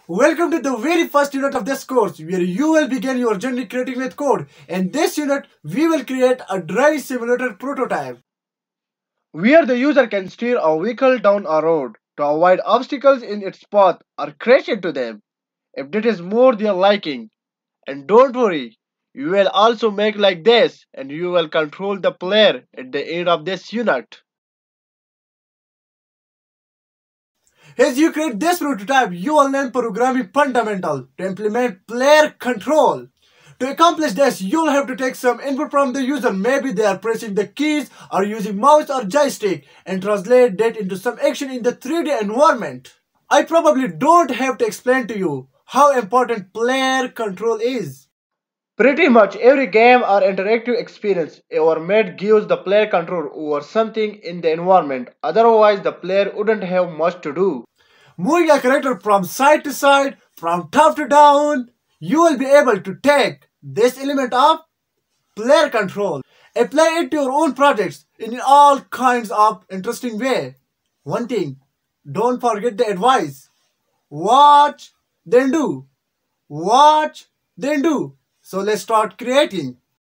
Welcome to the very first unit of this course where you will begin your journey creating with code. In this unit, we will create a drive simulator prototype, where the user can steer a vehicle down a road to avoid obstacles in its path or crash into them if that is more their liking. And don't worry, you will also make like this and you will control the player at the end of this unit. As you create this prototype, you will learn programming fundamentals to implement player control. To accomplish this, you'll have to take some input from the user. Maybe they are pressing the keys or using mouse or joystick and translate that into some action in the 3D environment. I probably don't have to explain to you how important player control is. Pretty much every game or interactive experience ever made gives the player control over something in the environment, otherwise the player wouldn't have much to do. Moving a character from side to side, from top to down, you will be able to take this element of player control, apply it to your own projects in all kinds of interesting way. One thing, don't forget the advice. Watch, then do. Watch, then do. So let's start creating.